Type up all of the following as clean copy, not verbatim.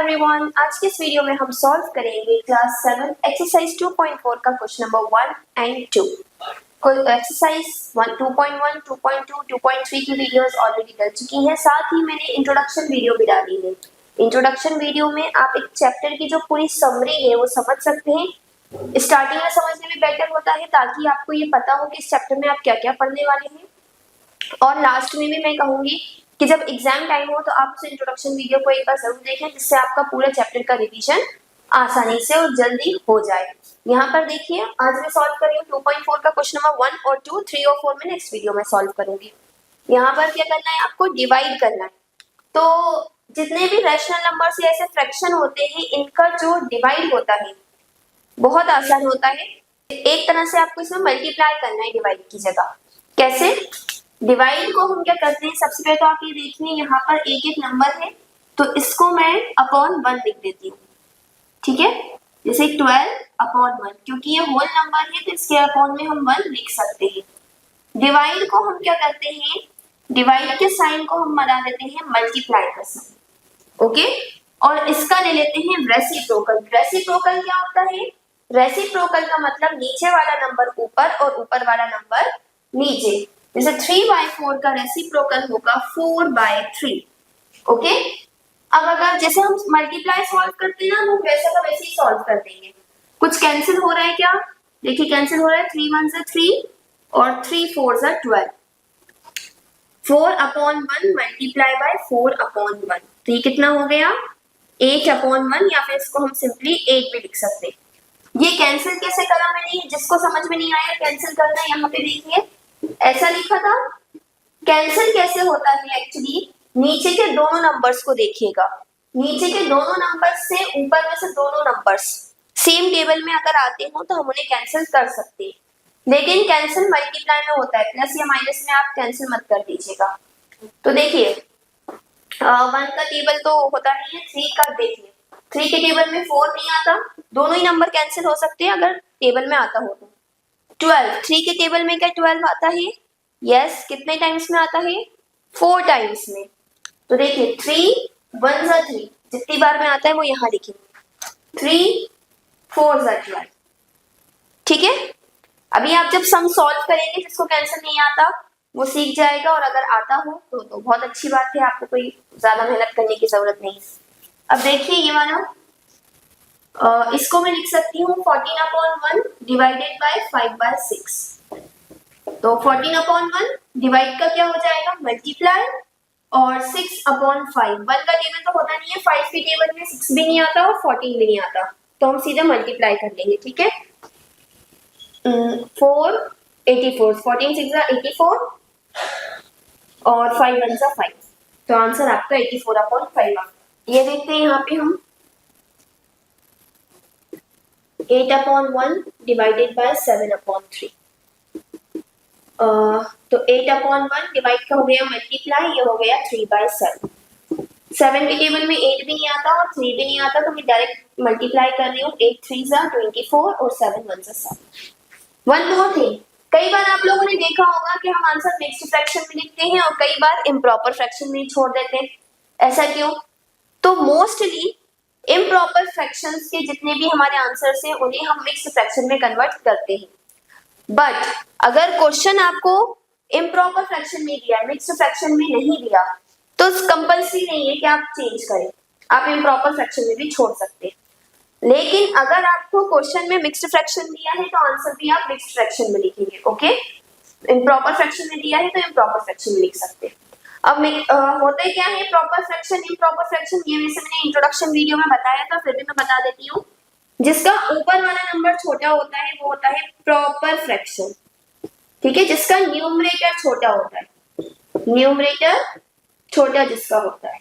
Everyone, आज के इस वीडियो में हम सॉल्व करेंगे क्लास 7 एक्सरसाइज 2.4 का क्वेश्चन नंबर 1 एंड 2। एक्सरसाइज 2.1, 2.2, 2.3 की वीडियोस ऑलरेडी डल चुकी हैं। साथ ही मैंने इंट्रोडक्शन वीडियो भी डाली है। इंट्रोडक्शन वीडियो में आप एक चैप्टर की जो पूरी समरी है वो समझ सकते हैं। स्टार्टिंग में समझने में बेटर होता है ताकि आपको ये पता हो कि इस चैप्टर में आप क्या क्या पढ़ने वाले हैं। और लास्ट में भी मैं कहूंगी कि जब एग्जाम टाइम हो तो आप उस इंट्रोडक्शन वीडियो को एक बार जरूर देखें, जिससे आपका पूरा चैप्टर का रिवीजन आसानी से और जल्दी हो जाए। यहाँ पर देखिए, आज मैं सॉल्व कर रही हूँ 2.4 का क्वेश्चन नंबर 1 और 2, 3 और 4 में नेक्स्ट वीडियो में सॉल्व करूंगी। यहाँ पर क्या करना है, आपको डिवाइड करना है। तो जितने भी रैशनल नंबर्स या ऐसे फ्रैक्शन होते हैं, इनका जो डिवाइड होता है बहुत आसान होता है। एक तरह से आपको इसमें मल्टीप्लाई करना है डिवाइड की जगह। कैसे? डिवाइड को हम क्या करते हैं, सबसे पहले तो आप ये देखिए यहाँ पर एक एक नंबर है, तो इसको मैं अपॉन 1 लिख देती हूँ। ठीक है, जैसे 12 अपॉन 1, क्योंकि ये होल नंबर है तो इसके अपॉन में हम 1 लिख सकते हैं। डिवाइड को हम क्या करते हैं, डिवाइड के साइन को हम बना देते हैं मल्टीप्लाई का साइन। ओके, और इसका ले लेते हैं रेसिप्रोकल। रेसिप्रोकल क्या होता है? रेसिप्रोकल का मतलब नीचे वाला नंबर ऊपर और ऊपर वाला नंबर नीचे। जैसे 3/4 का रेसिप्रोकल होगा 4/3। ओके, अब अगर जैसे हम मल्टीप्लाई सॉल्व करते हैं ना, हम वैसे का वैसे ही सॉल्व कर देंगे। कुछ कैंसिल हो रहा है क्या? देखिए कैंसिल हो रहा है, 3 1 3 और 3 4 12। 4/1 मल्टीप्लाई बाय 4/1, तो ये कितना हो गया? 8/1, या फिर इसको हम सिंपली 8 भी लिख सकते हैं। ये कैंसिल कैसे करा मैंने, जिसको समझ में नहीं आया कैंसिल करना, यहाँ पे देखिए ऐसा लिखा था। कैंसिल कैसे होता है एक्चुअली, नीचे के दोनों नंबर्स को देखिएगा। नीचे के दोनों नंबर्स से ऊपर में से दोनों नंबर्स सेम टेबल में अगर आते हो तो हम उन्हें कैंसिल कर सकते हैं, लेकिन कैंसिल मल्टीप्लाई में होता है, प्लस या माइनस में आप कैंसिल मत कर दीजिएगा। तो देखिए 1 का टेबल तो होता नहीं है, 3 का देखिए 3 के टेबल में 4 नहीं आता, दोनों ही नंबर कैंसिल हो सकते हैं अगर टेबल में आता हो तो। 12, 3 के टेबल में क्या 12 आता है? यस, कितने टाइम्स में आता है? 4 टाइम्स में। तो देखिए 3 1 3, जितनी बार में आता है वो यहाँ लिखेंगे, 3 4 12। ठीक है, अभी आप जब सम सॉल्व करेंगे, जिसको कैंसिल नहीं आता वो सीख जाएगा, और अगर आता हो तो बहुत अच्छी बात है, आपको कोई ज्यादा मेहनत करने की जरूरत नहीं। अब देखिए ये वाला, इसको मैं लिख सकती हूँ 14/1 डिवाइडेड बाय 5/6। तो 14/1 डिवाइड का क्या हो जाएगा? मल्टीप्लाई, और 6/5। 1 का टेबल तो होता नहीं है, 5 के टेबल में 6 भी नहीं आता और 14 भी नहीं आता, तो हम सीधा मल्टीप्लाई कर लेंगे। ठीक है, 4 84, 14 6 84 और 5 1 5, तो आंसर आपका 84/5। ये देखते हैं यहाँ पे हम 8/1 डिवाइडेड बाय 7/3। तो 8/1 डिवाइड का हो गया मल्टीप्लाई, ये हो गया 3/7। 7 के टेबल में 8 भी नहीं आता और 3 भी नहीं आता, तो मैं डायरेक्ट मल्टीप्लाई कर रही हूँ। 8 3 24 और 7 1 7। वन मोर थिंग, कई बार आप लोगों ने देखा होगा कि हम आंसर मिक्स्ड फ्रैक्शन में लिखते हैं और कई बार इम्प्रॉपर फ्रैक्शन में छोड़ देते हैं। ऐसा क्यों? तो मोस्टली इम्प्रॉपर फ्रैक्शंस के जितने भी हमारे आंसर्स हैं उन्हें हम मिक्स्ड फ्रैक्शन में कन्वर्ट करते हैं। बट अगर क्वेश्चन आपको इम्प्रॉपर फ्रैक्शन में दिया, मिक्स्ड फ्रैक्शन में नहीं दिया, तो कंपल्सरी नहीं है कि आप चेंज करें, आप इम्प्रॉपर फ्रैक्शन में भी छोड़ सकते हैं। लेकिन अगर आपको क्वेश्चन में मिक्स्ड फ्रैक्शन दिया है तो आंसर भी आप मिक्स्ड फ्रैक्शन में लिखेंगे। ओके, इम्प्रॉपर फ्रैक्शन में दिया है तो इम्प्रॉपर फ्रैक्शन में लिख सकते हैं। अब होता क्या है प्रॉपर फ्रैक्शन, इम्प्रॉपर फ्रैक्शन, ये वैसे मैंने इंट्रोडक्शन वीडियो में बताया था, फिर भी मैं बता देती हूँ। जिसका ऊपर वाला नंबर छोटा होता है वो होता है प्रॉपर फ्रैक्शन। ठीक है, जिसका न्यूमरेटर छोटा होता है, न्यूमरेटर छोटा जिसका होता है।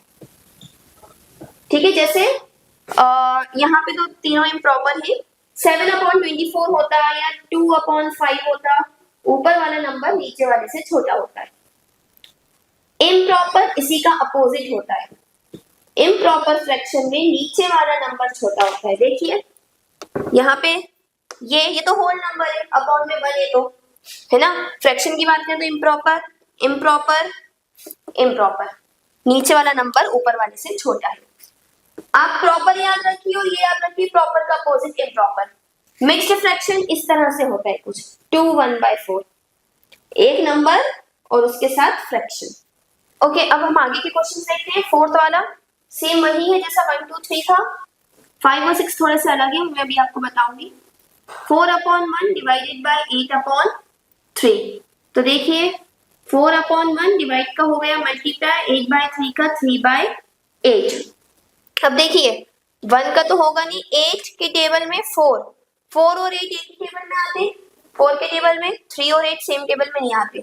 ठीक है, जैसे यहाँ पे तो तीनों इम्प्रॉपर है। 7/24 होता है या 2/5 होता, ऊपर वाला नंबर नीचे वाले से छोटा होता है। इम्प्रॉपर इसी का अपोजिट होता है, इम्प्रॉपर फ्रैक्शन में नीचे वाला नंबर छोटा होता है। देखिए यहाँ पे ये तो होल नंबर है, अपॉन में 1 है तो, है ना। फ्रैक्शन की बात करें तो इम्प्रॉपर इम्प्रॉपर इम्प्रॉपर, नीचे वाला नंबर ऊपर वाले से छोटा है। आप प्रॉपर याद रखिए और ये याद रखिए प्रॉपर का अपोजिट इम्प्रॉपर। मिक्स्ड फ्रैक्शन इस तरह से होता है कुछ 2 1/4 एक नंबर और उसके साथ फ्रैक्शन। ओके, अब हम आगे के क्वेश्चन देखते हैं। फोर्थ वाला सेम वही है जैसा 1 2 3 था। 5 और 6 थोड़े से अलग है, मैं अभी आपको बताऊंगी। 4/1 डिवाइडेड बाय 8/3। तो देखिए 4/1 डिवाइड का हो गया मल्टीप्लाई 8/3 का 3/8। अब देखिए 1 का तो होगा नहीं, 8 के टेबल में 4 और 8 एक ही टेबल में आते, 4 के टेबल में 3 और 8 सेम टेबल में नहीं आते।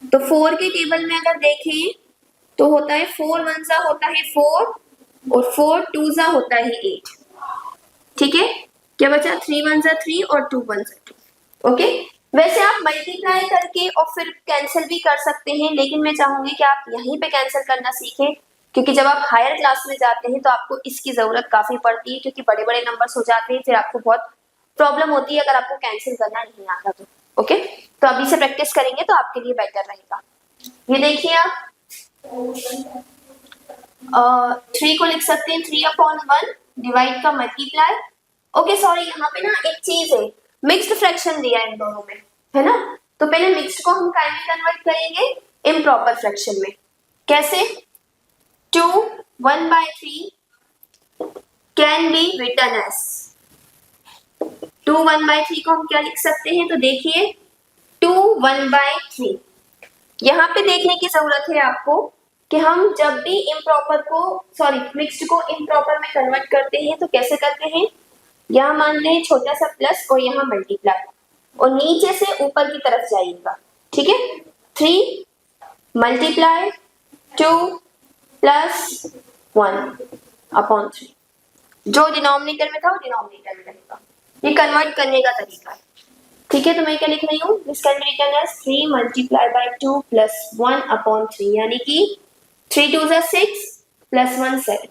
तो 4 के टेबल में अगर देखें तो होता है 4 1 सा होता है 4 और 4 2 सा होता है 8। ठीक है, क्या बचा 3 1 सा 3 और 2 1 सा 2। ओके, वैसे आप मल्टीप्लाई करके और फिर कैंसिल भी कर सकते हैं, लेकिन मैं चाहूंगी कि आप यहीं पे कैंसिल करना सीखें, क्योंकि जब आप हायर क्लास में जाते हैं तो आपको इसकी जरूरत काफी पड़ती है, क्योंकि बड़े बड़े नंबर्स हो जाते हैं, फिर आपको बहुत प्रॉब्लम होती है अगर आपको कैंसिल करना नहीं आता तो। ओके, तो अभी से प्रैक्टिस करेंगे तो आपके लिए बेटर रहेगा। ये देखिए आप 3 को लिख सकते हैं 3/1 डिवाइड का मल्टीप्लाई। ओके सॉरी, यहाँ पे ना एक चीज है, मिक्स्ड फ्रैक्शन दिया है इन दोनों में, है ना। तो पहले मिक्स्ड को हम काय में कन्वर्ट करेंगे, इम्प्रॉपर फ्रैक्शन में। कैसे? 2 1/3 कैन बी रिटन एज 2 1/3 को हम क्या लिख सकते हैं, तो देखिए 2 1/3। यहाँ पे देखने की जरूरत है आपको कि हम जब भी इम्प्रॉपर को मिक्स्ड को इम्प्रॉपर में कन्वर्ट करते हैं तो कैसे करते हैं। यहाँ मान लें छोटा सा प्लस और यहाँ मल्टीप्लाई और नीचे से ऊपर की तरफ जाइएगा। ठीक है, 3 मल्टीप्लाई 2 प्लस 1/3, जो डिनोमिनेटर में था वो डिनोमिनेटर में रहेगा। ये कन्वर्ट करने का तरीका है। ठीक है, तो मैं क्या लिख रही हूँ, this can be written as 3 multiply by 2 plus 1/3, यानी कि 3 2 6 प्लस 1 7।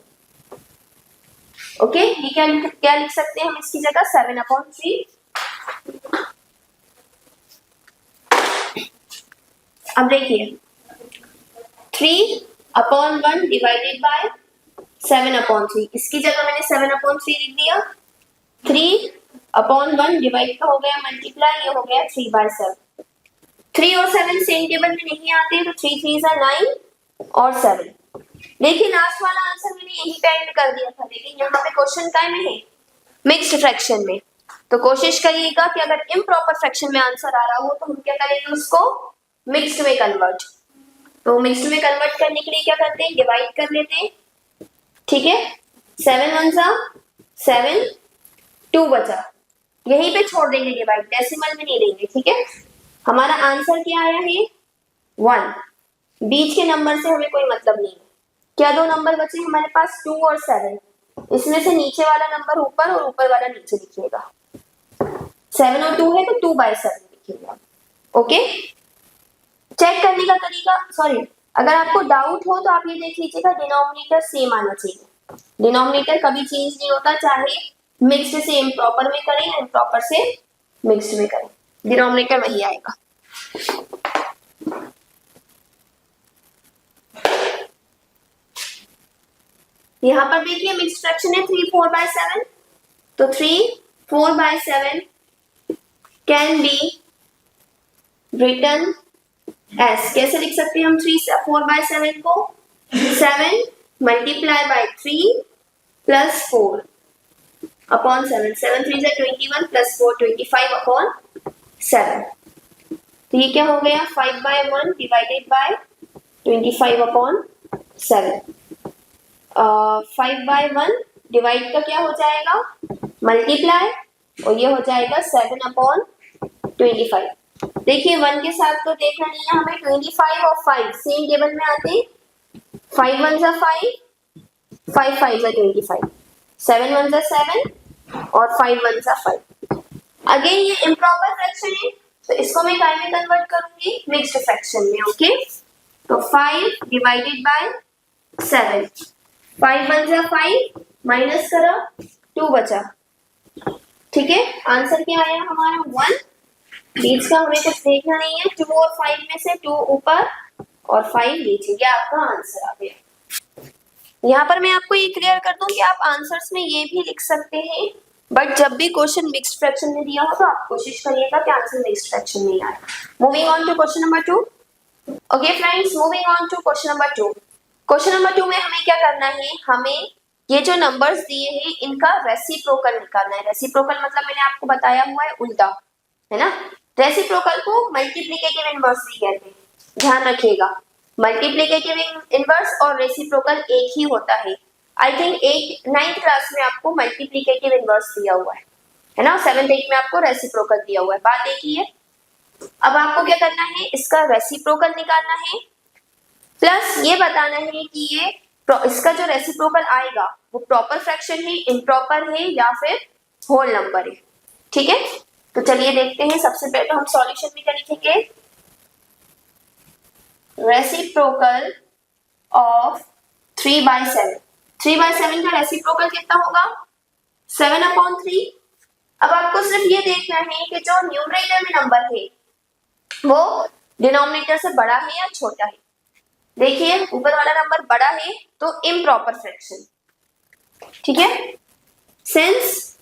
ओके, ये क्या लिख सकते हैं हम इसकी जगह 7/3। अब देखिए 3/1 डिवाइडेड बाय 7/3, इसकी जगह मैंने 7/3 लिख दिया। 3/1 डिवाइड का हो गया मल्टीप्लाई, ये हो गया 3/7। 3 और 7 सेम टेबल में नहीं आते, तो 3 3 9 और 7। देखिए लास्ट वाला आंसर मैंने यहीं पे एंड कर दिया था, लेकिन यहाँ पे क्वेश्चन काय में है, मिक्स्ड फ्रैक्शन में। तो कोशिश करिएगा कि अगर इम्प्रॉपर फ्रैक्शन में आंसर आ रहा हो तो हम क्या करेंगे, उसको मिक्स्ड में कन्वर्ट। तो मिक्स्ड में कन्वर्ट करने के लिए क्या करते हैं, डिवाइड कर लेते हैं। ठीक है, 7 1 सा 7, 2 बचा, यहीं पे छोड़ देंगे डिवाइड, डेसिमल में नहीं देंगे। ठीक है, हमारा आंसर क्या आया है 1। बीच के नंबर से हमें कोई मतलब नहीं है। क्या दो नंबर बचे हमारे पास 2 और 7, इसमें से नीचे वाला नंबर ऊपर और ऊपर वाला नीचे लिखिएगा। 7 और 2 है तो 2/7 लिखिएगा। ओके, चेक करने का तरीका, अगर आपको डाउट हो तो आप ये देख लीजिएगा डिनोमिनेटर सेम आना चाहिए। डिनोमिनेटर कभी चेंज नहीं होता, चाहे मिक्स्ड से इम्प्रॉपर में करें या इम्प्रॉपर से मिक्स्ड में करें, डिनोमिनेटर वही आएगा। यहाँ पर देखिए मिक्स्ड फ्रैक्शन है 3 4/7, तो 3 4/7 कैन बी रिटन एस, कैसे लिख सकते हैं हम 3 4/7 को, 7 मल्टीप्लाई बाय 3 प्लस 4/7, 7 3 21 प्लस 4 25/7। तो ये क्या हो गया 5/1 डिवाइडेड बाय 25/7। 5/1 डिवाइड का क्या हो जाएगा मल्टीप्लाई, और ये हो जाएगा 7/25। देखिए 1 के साथ तो देखना नहीं है हमें, 25 और 5 सेम टेबल में आते, 5 1 सा 5, 5 5 सा 25, 7 1 सा 7 और 5 1 सा 5। अगेन ये इम्प्रॉपर फ्रैक्शन है, तो इसको मैं काय में कन्वर्ट करूंगी, मिक्स्ड फ्रैक्शन में। ओके, तो 5 डिवाइडेड बाय 7, 5 1 सा 5 माइनस करा 2 बचा। ठीक है, आंसर क्या आया हमारा 1। बीच का हमें कुछ देखना नहीं है, 2 और 5 में से 2 ऊपर और 5 नीचे, ये आपका आंसर आ गया। यहाँ पर मैं आपको ये क्लियर कर दूं कि आप आंसर्स में ये भी लिख सकते हैं, बट जब भी क्वेश्चन मिक्स्ड फ्रैक्शन में दिया हो तो आप कोशिश करिएगा कि आंसर मिक्स्ड फ्रैक्शन में आए। Moving on to question number 2। Okay friends, moving on to question number 2। Question number 2 में हमें क्या करना है, हमें ये जो नंबर्स दिए हैं इनका रेसिप्रोकल निकालना है। रेसिप्रोकल मतलब मैंने आपको बताया हुआ है उल्टा, है ना। रेसिप्रोकल को मल्टीप्लिकेटिव इनवर्स भी कहते हैं, ध्यान रखिएगा। मल्टीप्लिकेटिव इनवर्स और रेसिप्रोकल एक ही होता है। आई थिंक 9th क्लास में आपको मल्टीप्लिकेटिव इनवर्स दिया हुआ है ना। 7th 8th में आपको रेसिप्रोकल दिया हुआ है, बात एक ही है। अब आपको क्या करना है, इसका रेसिप्रोकल निकालना है, प्लस ये बताना है कि ये इसका जो रेसिप्रोकल आएगा वो प्रॉपर फ्रैक्शन है, इम्प्रॉपर है या फिर होल नंबर है। ठीक है, तो चलिए देखते हैं। सबसे पहले हम सॉल्यूशन में क्या लिखेंगे, रेसिप्रोकल ऑफ 3/7। 3/7 का रेसिप्रोकल कितना होगा, 7/3। अब आपको सिर्फ ये देखना है कि जो न्यूमरेटर में नंबर है वो डिनोमिनेटर से बड़ा है या छोटा है। देखिए ऊपर वाला नंबर बड़ा है तो इम्प्रॉपर फ्रैक्शन, ठीक है। Since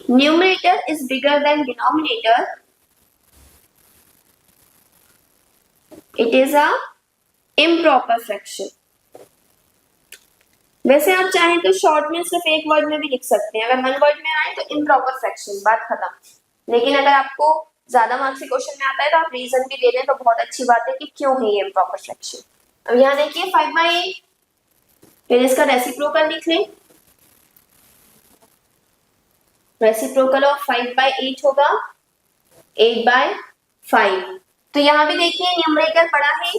numerator is bigger than denominator, it is a improper fraction. वैसे आप चाहें तो शॉर्ट में सिर्फ एक वर्ड में भी लिख सकते हैं, अगर 1 वर्ड में आए तो इम्प्रॉपर फ्रैक्शन, बात खत्म। लेकिन अगर आपको ज्यादा मार्क्स के क्वेश्चन में आता है तो आप रीजन भी दे दें तो बहुत अच्छी बात है कि क्यों है ये इम्प्रॉपर फ्रैक्शन। अब यहाँ देखिए 5/8, फिर इसका रेसिप्रोकल लिख लें। रेसिप्रोकल ऑफ 5/8 होगा 8/5। तो यहाँ भी देखिए न्यूमरेटर बड़ा है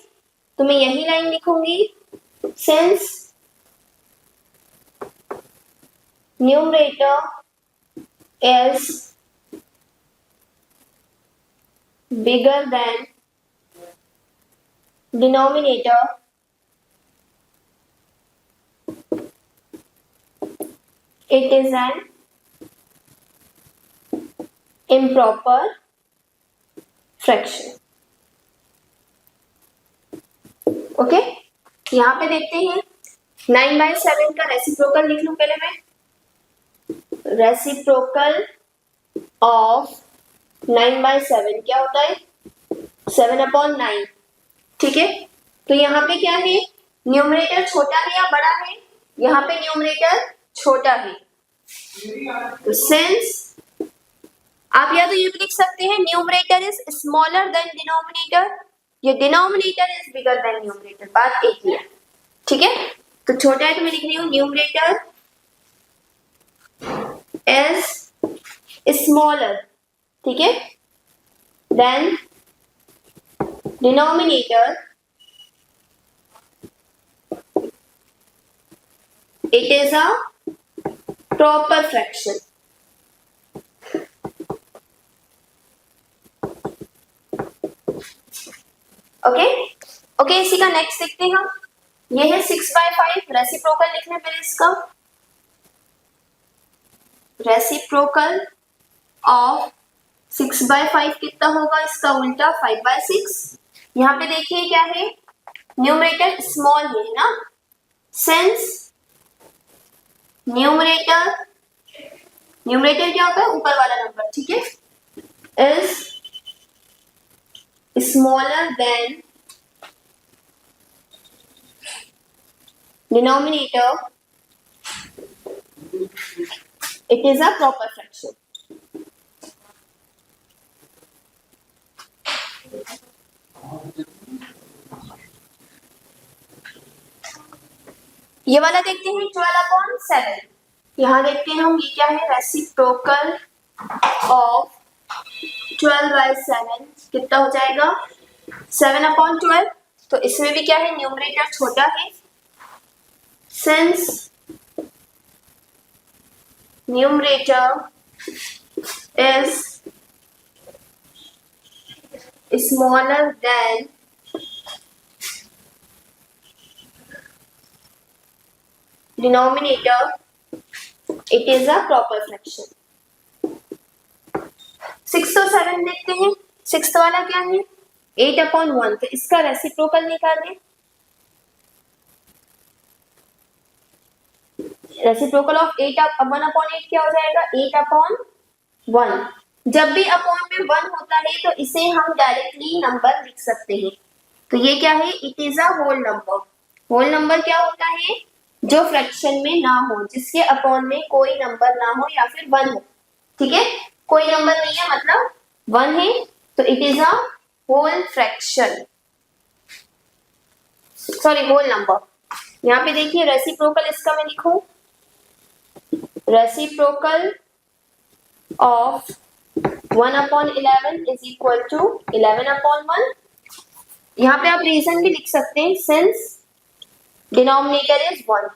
तो मैं यही लाइन लिखूंगी, since numerator is bigger than denominator, it is an improper fraction। Okay, यहाँ पे देखते हैं 9/7 का रेसिप्रोकल लिख लूं पहले मैं। रेसिप्रोकल ऑफ 9/7 क्या होता है, 7/9। ठीक है, तो यहाँ पे क्या है, न्यूमरेटर छोटा है या बड़ा है, यहाँ पे न्यूमरेटर छोटा है। तो सिंस आप या तो ये भी लिख सकते हैं numerator is smaller than denominator, या denominator is bigger than numerator, बात एक ही है। ठीक है, तो छोटा है तो मैं लिख रही हूँ न्यूमरेटर इज स्मॉलर, ठीक है, than denominator it is a proper fraction। Okay okay, इसी का नेक्स्ट देखते हैं हम। ये है 6/5, रेसिप्रोकल लिखने पहले इसका। रेसिप्रोकल ऑफ 6/5 कितना होगा, इसका उल्टा 5/6। यहाँ पे देखिए क्या है, न्यूमरेटर स्मॉल है ना, सेंस न्यूमरेटर क्या होता है, ऊपर वाला नंबर, ठीक है, is smaller than denominator, it is a proper fraction. ये वाला देखते हैं 12/7। यहाँ देखते हैं हम ये क्या है, रेसिप्रोकल ऑफ 12/7 कितना हो जाएगा, 7/12। तो इसमें भी क्या है, न्यूमरेटर छोटा है, since numerator is smaller then denominator, it is a proper fraction। 6 और 7 देखते हैं। 6th वाला क्या है, 8/1, तो इसका रेसिप्रोकल निकालें। रेसिप्रोकल ऑफ 1/8 क्या हो जाएगा? 8/1। जब भी अपॉन में 1 होता है तो इसे हम डायरेक्टली नंबर लिख सकते हैं। तो ये क्या है? It is a whole number. Whole number क्या होता है? जो फ्रैक्शन में ना हो, जिसके अपॉन में कोई नंबर ना हो या फिर 1 हो। ठीक है, कोई नंबर नहीं है मतलब 1 है, तो it is a whole fraction, sorry whole number. यहाँ पे देखिए रेसिप्रोकल इसका मैं लिखूं, reciprocal of 1/11 is equal to 11/1। यहाँ पे आप रीजन भी लिख सकते हैं, सिंस डिनोमिनेटर इज 1,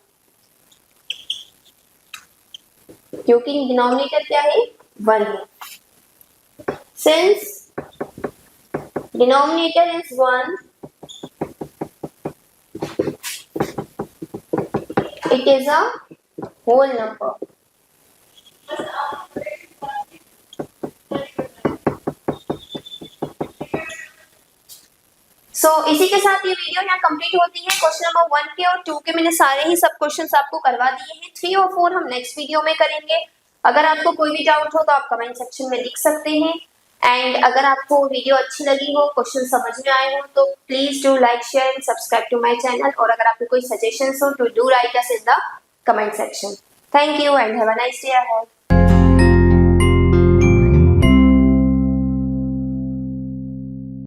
क्योंकि डिनोमिनेटर क्या है? 1 है। Since denominator is 1, it is a whole number. इसी के साथ ये वीडियो यहाँ कंप्लीट होती है। क्वेश्चन नंबर 1 के और 2 के मैंने सारे ही सब क्वेश्चंस आपको करवा दिए हैं। 3 और 4 हम नेक्स्ट वीडियो में करेंगे। अगर आपको कोई भी डाउट हो तो आप कमेंट सेक्शन में लिख सकते हैं। एंड अगर आपको वीडियो अच्छी लगी हो, क्वेश्चन समझ में आए हो, तो please do like, share and subscribe to my channel. और अगर आपको कोई सजेशंस हो तो do write us in the comment section. Thank you and have a nice day ahead.